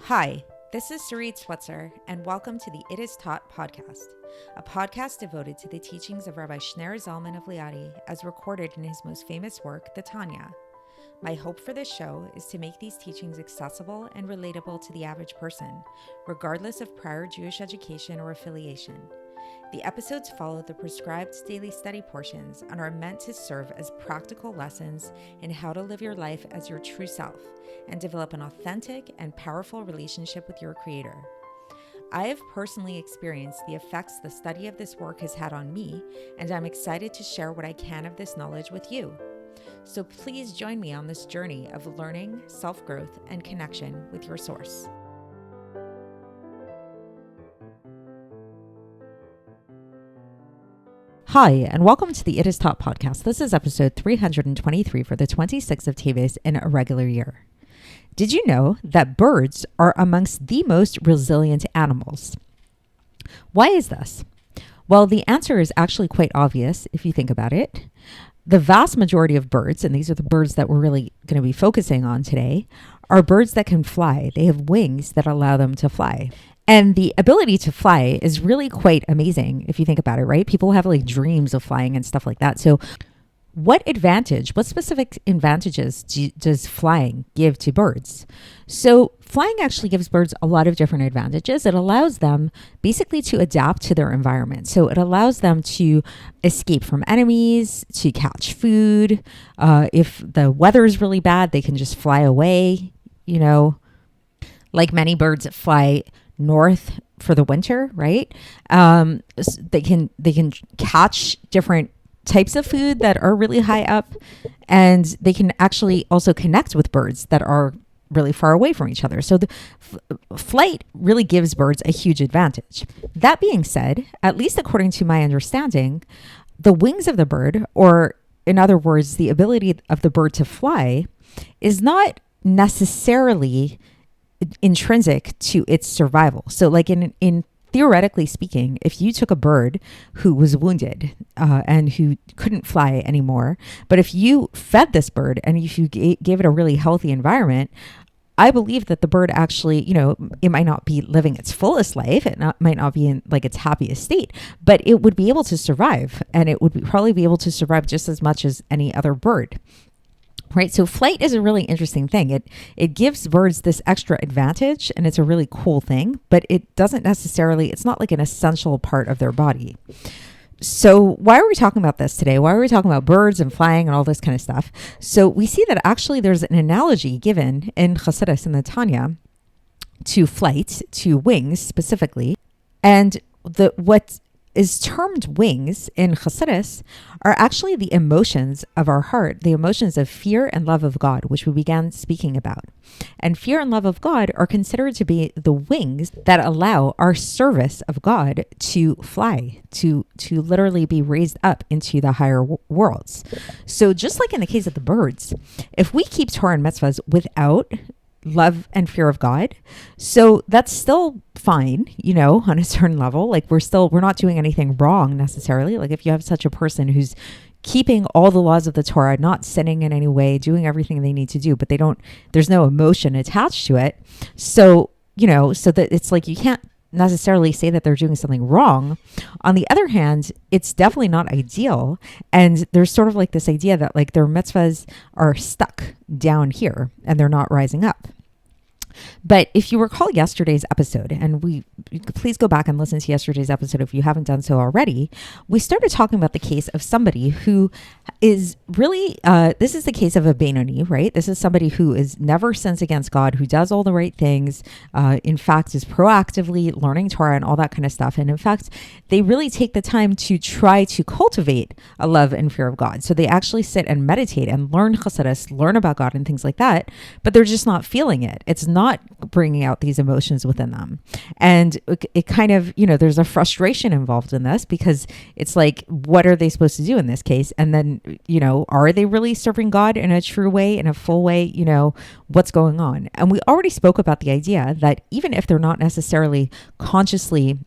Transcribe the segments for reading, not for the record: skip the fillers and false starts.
Hi, this is Sarit Switzer, and welcome to the It Is Taught podcast, a podcast devoted to the teachings of Rabbi Shneur Zalman of Liadi as recorded in his most famous work, the Tanya. My hope for this show is to make these teachings accessible and relatable to the average person, regardless of prior Jewish education or affiliation. The episodes follow the prescribed daily study portions and are meant to serve as practical lessons in how to live your life as your true self and develop an authentic and powerful relationship with your Creator. I have personally experienced the effects the study of this work has had on me, and I'm excited to share what I can of this knowledge with you. So please join me on this journey of learning, self-growth, and connection with your source. Hi, and welcome to the It Is Taught podcast. This is episode 323 for the 26th of Teves in a regular year. Did you know that birds are amongst the most resilient animals? Why is this? Well, the answer is actually quite obvious if you think about it. The vast majority of birds, and these are the birds that we're really going to be focusing on today, are birds that can fly. They have wings that allow them to fly. And the ability to fly is really quite amazing if you think about it, right? People have like dreams of flying and stuff like that. So what specific advantages does flying give to birds? So flying actually gives birds a lot of different advantages. It allows them basically to adapt to their environment. So it allows them to escape from enemies, to catch food. If the weather is really bad, they can just fly away, like many birds that fly north for the winter, right? They can catch different types of food that are really high up, and they can actually also connect with birds that are really far away from each other. So the flight really gives birds a huge advantage. That being said, at least according to my understanding, the wings of the bird, or in other words, the ability of the bird to fly, is not necessarily intrinsic to its survival. So like in theoretically speaking, if you took a bird who was wounded and who couldn't fly anymore, but if you fed this bird and if you gave it a really healthy environment, I believe that the bird actually, it might not be living its fullest life. It might not be in like its happiest state, but it would be able to survive, and it would probably be able to survive just as much as any other bird. Right. So flight is a really interesting thing. It gives birds this extra advantage, and it's a really cool thing, but it doesn't necessarily, it's not like an essential part of their body. So why are we talking about this today? Why are we talking about birds and flying and all this kind of stuff? So we see that actually there's an analogy given in Chassidus in the Tanya to flight, to wings specifically. And what is termed wings in Chassidus are actually the emotions of our heart, the emotions of fear and love of God, which we began speaking about. And fear and love of God are considered to be the wings that allow our service of God to fly, to literally be raised up into the higher worlds. So just like in the case of the birds, if we keep Torah and Mitzvos without love and fear of God, so that's still fine, on a certain level. Like we're not doing anything wrong necessarily. Like if you have such a person who's keeping all the laws of the Torah, not sinning in any way, doing everything they need to do, but there's no emotion attached to it. So, so that it's like you can't necessarily say that they're doing something wrong. On the other hand, it's definitely not ideal. And there's sort of like this idea that like their mitzvahs are stuck down here and they're not rising up. But if you recall yesterday's episode, and please go back and listen to yesterday's episode if you haven't done so already, we started talking about the case of somebody who is really, this is the case of a Benoni, right? This is somebody who is never sins against God, who does all the right things, in fact, is proactively learning Torah and all that kind of stuff. And in fact, they really take the time to try to cultivate a love and fear of God. So they actually sit and meditate and learn Chassidus, learn about God and things like that, but they're just not feeling it. It's not bringing out these emotions within them. And it kind of, there's a frustration involved in this because it's like, what are they supposed to do in this case? And then, are they really serving God in a true way, in a full way? What's going on? And we already spoke about the idea that even if they're not necessarily consciously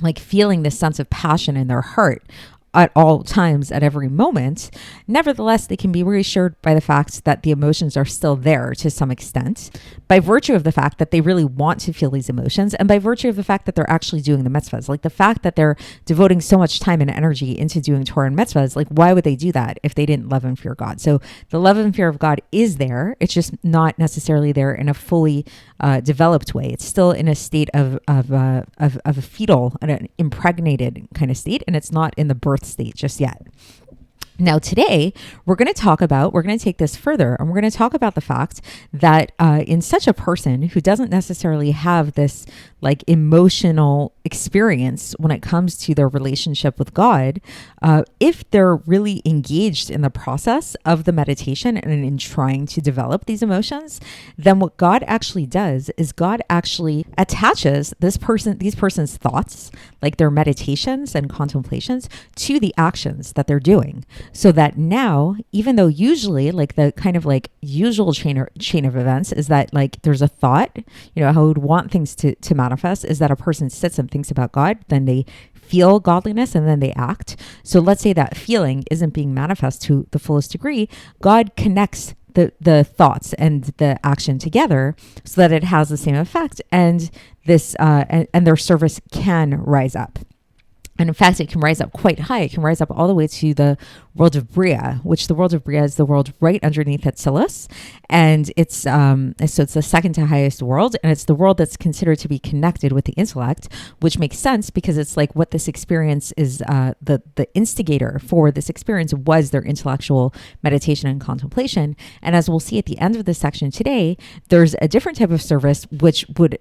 like feeling this sense of passion in their heart at all times, at every moment. Nevertheless, they can be reassured by the fact that the emotions are still there to some extent, by virtue of the fact that they really want to feel these emotions, and by virtue of the fact that they're actually doing the mitzvahs. Like the fact that they're devoting so much time and energy into doing Torah and mitzvahs, like why would they do that if they didn't love and fear God? So the love and fear of God is there. It's just not necessarily there in a fully developed way. It's still in a state of a fetal, an impregnated kind of state, and it's not in the birth state just yet. Now, today, we're going to take this further, and we're going to talk about the fact that in such a person who doesn't necessarily have this like emotional experience when it comes to their relationship with God, if they're really engaged in the process of the meditation and in trying to develop these emotions, then what God actually does is God actually attaches these person's thoughts, like their meditations and contemplations, to the actions that they're doing. So that now, even though usually like the kind of like usual chain of events is that like there's a thought, how we would want things to manifest is that a person sits and thinks about God, then they feel godliness, and then they act. So let's say that feeling isn't being manifest to the fullest degree. God connects the thoughts and the action together so that it has the same effect, and this and their service can rise up. And in fact, it can rise up quite high. It can rise up all the way to the world of Bria, which the world of Bria is the world right underneath Atzilus. And it's the second to highest world. And it's the world that's considered to be connected with the intellect, which makes sense because it's like what this experience is, the instigator for this experience was their intellectual meditation and contemplation. And as we'll see at the end of this section today, there's a different type of service which would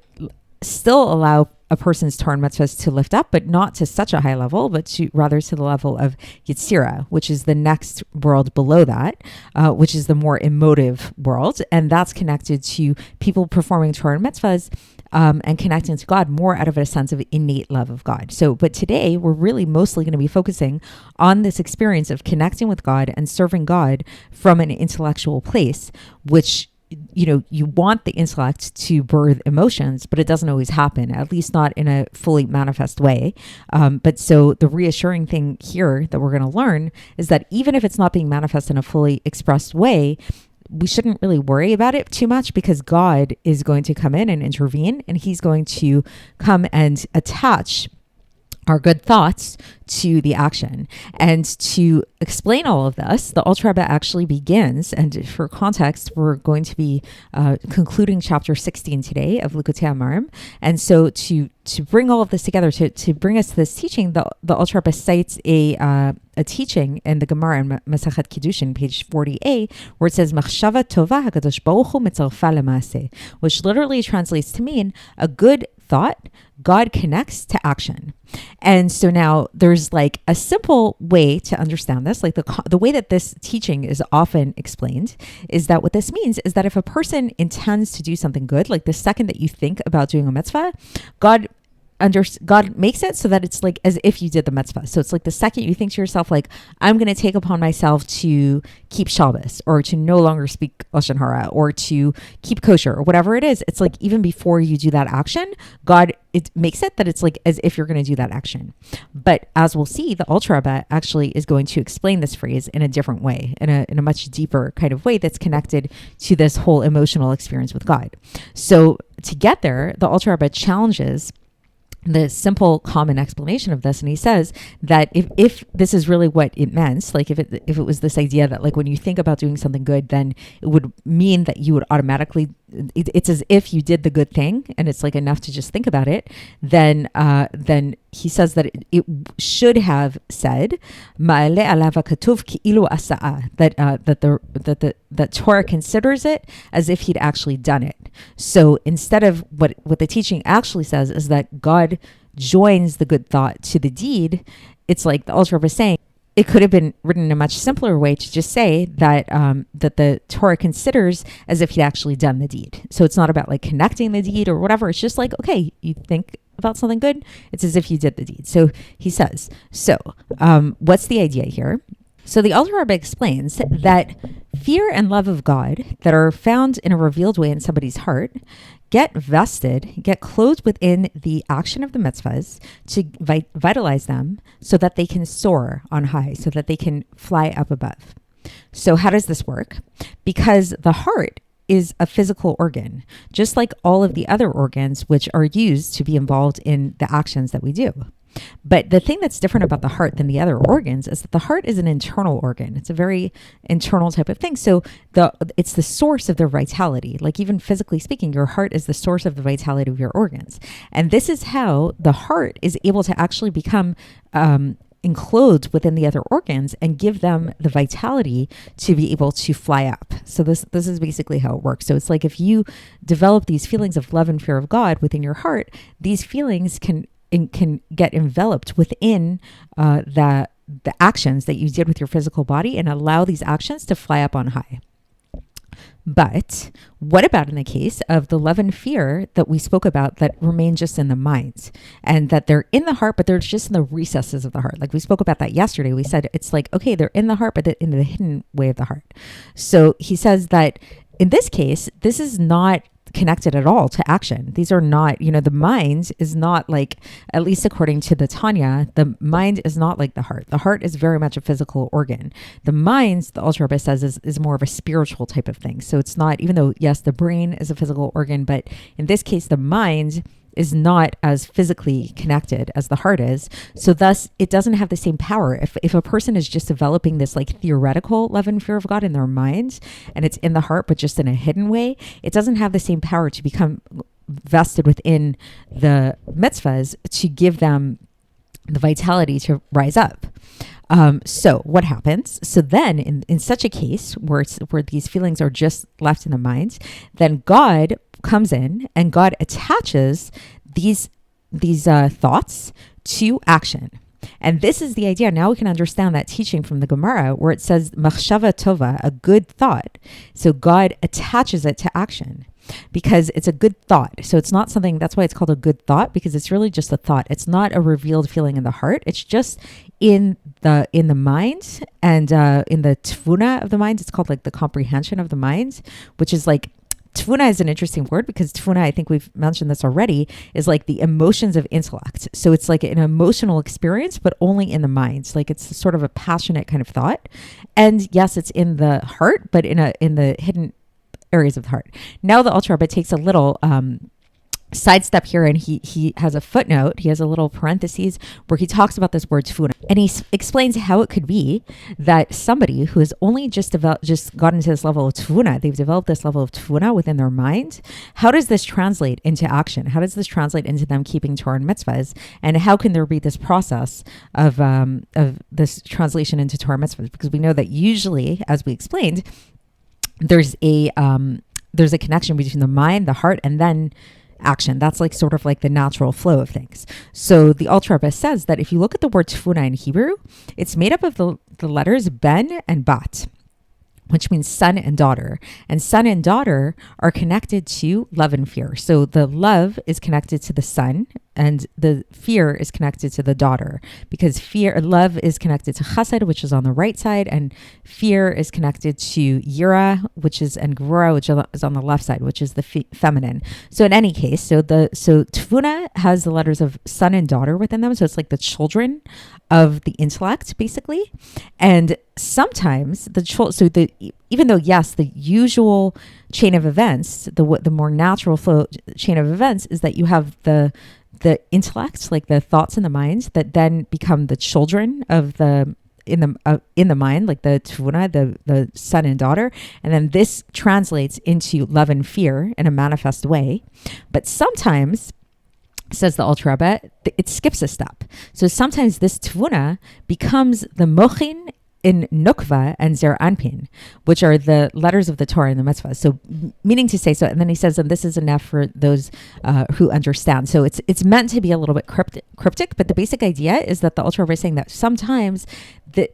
still allow a person's Torah and Mitzvos to lift up, but not to such a high level, but rather to the level of Yetzirah, which is the next world below that, which is the more emotive world. And that's connected to people performing Torah and Mitzvahs and connecting to God more out of a sense of innate love of God. But today we're really mostly going to be focusing on this experience of connecting with God and serving God from an intellectual place, which you want the intellect to birth emotions, but it doesn't always happen, at least not in a fully manifest way. But so the reassuring thing here that we're going to learn is that even if it's not being manifest in a fully expressed way, we shouldn't really worry about it too much, because God is going to come in and intervene, and he's going to come and attach our good thoughts to the action. And to explain all of this, the Alter Rebbe actually begins, and for context, we're going to be concluding chapter 16 today of Likkutei Amarim. And so to bring all of this together, to bring us to this teaching, the Alter Rebbe cites a teaching in the Gemara in Masachet Kiddushin, page 40a, where it says, Machshava tova hakadosh baruch hu mitzarfa lemaaseh, which literally translates to mean a good thought, God connects to action. And so now there's like a simple way to understand this, like the way that this teaching is often explained is that what this means is that if a person intends to do something good, like the second that you think about doing a mitzvah, God makes it so that it's like as if you did the mitzvah. So it's like the second you think to yourself, like, I'm going to take upon myself to keep Shabbos, or to no longer speak Lashon Hara, or to keep kosher, or whatever it is, it's like even before you do that action, God, it makes it that it's like as if you're going to do that action. But as we'll see, the Alter Rebbe actually is going to explain this phrase in a different way, in a much deeper kind of way that's connected to this whole emotional experience with God. So to get there, the Alter Rebbe challenges the simple common explanation of this, and he says that if this is really what it meant, like if it was this idea that like when you think about doing something good, then it would mean that you would automatically, it's as if you did the good thing, and it's like enough to just think about it, then he says that it should have said Ma'aleh alav katuv ki'ilu asa'a, that Torah considers it as if he'd actually done it. So instead of what the teaching actually says is that God joins the good thought to the deed, it's like the Alter Rebbe is saying, it could have been written in a much simpler way to just say that that the Torah considers as if he'd actually done the deed. So it's not about like connecting the deed or whatever. It's just like, okay, you think about something good, it's as if you did the deed. So he says, what's the idea here? So the Alter Rebbe explains that fear and love of God that are found in a revealed way in somebody's heart get vested, get clothed within the action of the mitzvahs to vitalize them so that they can soar on high, so that they can fly up above. So how does this work? Because the heart is a physical organ, just like all of the other organs which are used to be involved in the actions that we do. But the thing that's different about the heart than the other organs is that the heart is an internal organ. It's a very internal type of thing. So it's the source of their vitality. Like even physically speaking, your heart is the source of the vitality of your organs. And this is how the heart is able to actually become enclosed within the other organs and give them the vitality to be able to fly up. So this is basically how it works. So it's like if you develop these feelings of love and fear of God within your heart, these feelings can get enveloped within the actions that you did with your physical body and allow these actions to fly up on high. But what about in the case of the love and fear that we spoke about that remain just in the mind and that they're in the heart, but they're just in the recesses of the heart? Like we spoke about that yesterday. We said it's like, okay, they're in the heart, but in the hidden way of the heart. So he says that in this case, this is not connected at all to action. These are not, the mind is not like, at least according to the Tanya, the mind is not like the heart. The heart is very much a physical organ. The mind, the Alter Rebbe says, is more of a spiritual type of thing. So it's not, even though, yes, the brain is a physical organ, but in this case, the mind is not as physically connected as the heart is. So thus, it doesn't have the same power. If a person is just developing this like theoretical love and fear of God in their minds, and it's in the heart, but just in a hidden way, it doesn't have the same power to become vested within the mitzvahs to give them the vitality to rise up. So what happens? So then in such a case where these feelings are just left in the mind, then God comes in and God attaches these thoughts to action. And this is the idea. Now we can understand that teaching from the Gemara where it says machshava tova, a good thought. So God attaches it to action because it's a good thought. So it's not something, that's why it's called a good thought, because it's really just a thought. It's not a revealed feeling in the heart. It's just in the mind and in the tvuna of the mind. It's called like the comprehension of the mind, which is like, Tvuna is an interesting word because tvuna, I think we've mentioned this already, is like the emotions of intellect. So it's like an emotional experience, but only in the mind. Like it's sort of a passionate kind of thought. And yes, it's in the heart, but in the hidden areas of the heart. Now the Alter Rebbe takes a little sidestep here, and he has a footnote. He has a little parentheses where he talks about this word tfuna, and he explains how it could be that somebody who has only just gotten to this level of tfuna, they've developed this level of tfuna within their mind. How does this translate into action? How does this translate into them keeping Torah and Mitzvahs? And how can there be this process of this translation into Torah and Mitzvahs? Because we know that usually, as we explained, there's a connection between the mind, the heart, and then action. That's like sort of like the natural flow of things. So the Alter Rebbe says that if you look at the word tfuna in Hebrew, it's made up of the letters ben and bat, which means son and daughter. And son and daughter are connected to love and fear. So the love is connected to the son and the fear is connected to the daughter, because love is connected to chesed, which is on the right side, and fear is connected to yira, and gvura, which is on the left side, which is the feminine. So in any case, so tfuna has the letters of son and daughter within them. So it's like the children of the intellect, basically. And sometimes even though, yes, the usual chain of events, the more natural flow chain of events is that you have the intellect, like the thoughts in the mind, that then become the children of in the mind, like the tfuna, the son and daughter, and then this translates into love and fear in a manifest way. But sometimes, says the Alter Rebbe, it skips a step. So sometimes this tfuna becomes the mochin in Nukva and Zer Anpin, which are the letters of the Torah and the Mitzvah. So meaning to say so, and then he says, and this is enough for those who understand. So it's meant to be a little bit cryptic, but the basic idea is that the Alter Rebbe is saying that sometimes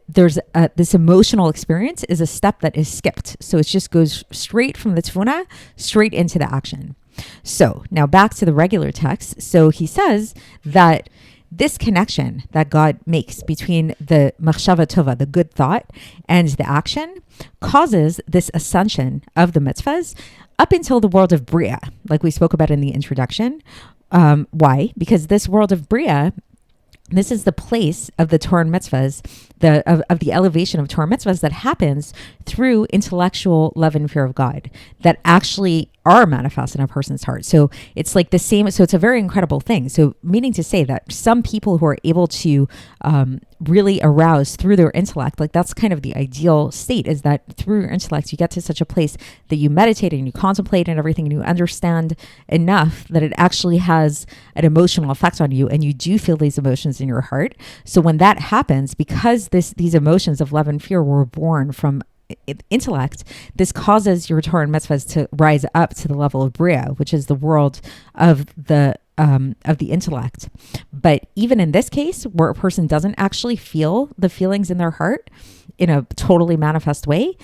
there's this emotional experience is a step that is skipped. So it just goes straight from the tfuna, straight into the action. So now back to the regular text. So he says that this connection that God makes between the machshava tova, the good thought, and the action causes this ascension of the mitzvahs up until the world of Bria, like we spoke about in the introduction. Why? Because this world of Bria, this is the place of the Torah and Mitzvos, of the elevation of Torah and Mitzvos that happens through intellectual love and fear of God that actually are manifest in a person's heart. So it's like the same. So it's a very incredible thing. So meaning to say that some people who are able to really arouse through their intellect, like that's kind of the ideal state, is that through your intellect, you get to such a place that you meditate and you contemplate and everything, and you understand enough that it actually has an emotional effect on you, and you do feel these emotions in your heart. So when that happens, because these emotions of love and fear were born from intellect, this causes your Torah and Mitzvahs to rise up to the level of Bria, which is the world of the intellect. But even in this case, where a person doesn't actually feel the feelings in their heart in a totally manifest way,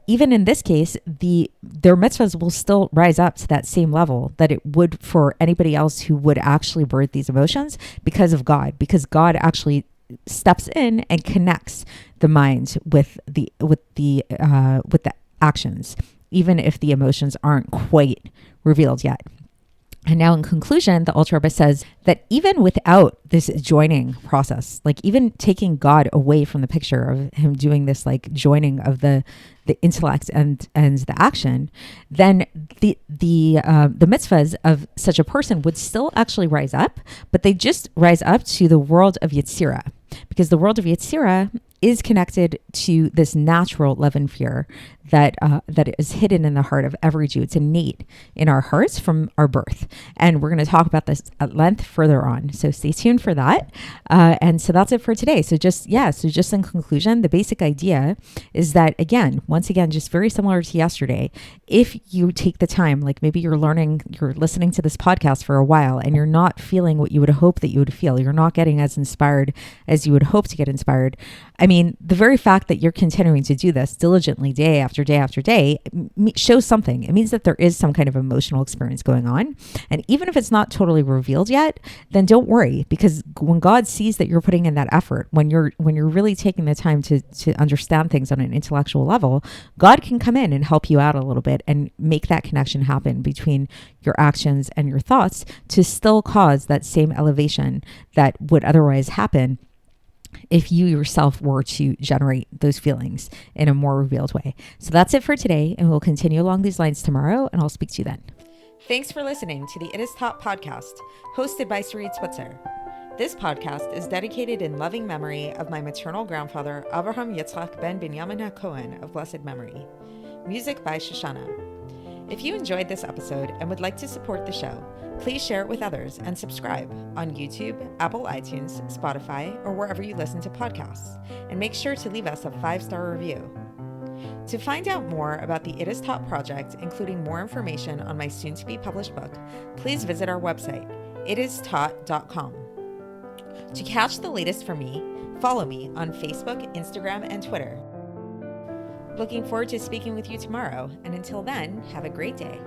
even in this case, their mitzvahs will still rise up to that same level that it would for anybody else who would actually birth these emotions because of God, because God actually steps in and connects the mind with the actions, even if the emotions aren't quite revealed yet. And now in conclusion, the Alter Rebbe says that even without this joining process, like even taking God away from the picture of him doing this like joining of the intellect and the action, then the mitzvahs of such a person would still actually rise up, but they just rise up to the world of Yetzirah, because the world of Yetzirah is connected to this natural love and fear that is hidden in the heart of every Jew. It's innate in our hearts from our birth. And we're going to talk about this at length further on. So stay tuned for that. And so that's it for today. So just in conclusion, the basic idea is that, once again, just very similar to yesterday, if you take the time, like maybe you're listening to this podcast for a while and you're not feeling what you would hope that you would feel, you're not getting as inspired as you would hope to get inspired. I mean, the very fact that you're continuing to do this diligently day after day after day shows something. It means that there is some kind of emotional experience going on. And even if it's not totally revealed yet, then don't worry, because when God sees that you're putting in that effort, when you're really taking the time to understand things on an intellectual level, God can come in and help you out a little bit and make that connection happen between your actions and your thoughts to still cause that same elevation that would otherwise happen if you yourself were to generate those feelings in a more revealed way. So that's it for today, and we'll continue along these lines tomorrow, and I'll speak to you then. Thanks for listening to the It Is Taught podcast, hosted by Sarit Switzer. This podcast is dedicated in loving memory of my maternal grandfather, Avraham Yitzchak ben Binyamin HaKohen of blessed memory. Music by Shoshana. If you enjoyed this episode and would like to support the show, please share it with others and subscribe on YouTube, Apple iTunes, Spotify, or wherever you listen to podcasts. And make sure to leave us a 5-star review. To find out more about the It Is Taught project, including more information on my soon-to-be published book, please visit our website, itistaught.com. To catch the latest from me, follow me on Facebook, Instagram, and Twitter. Looking forward to speaking with you tomorrow, and until then, have a great day.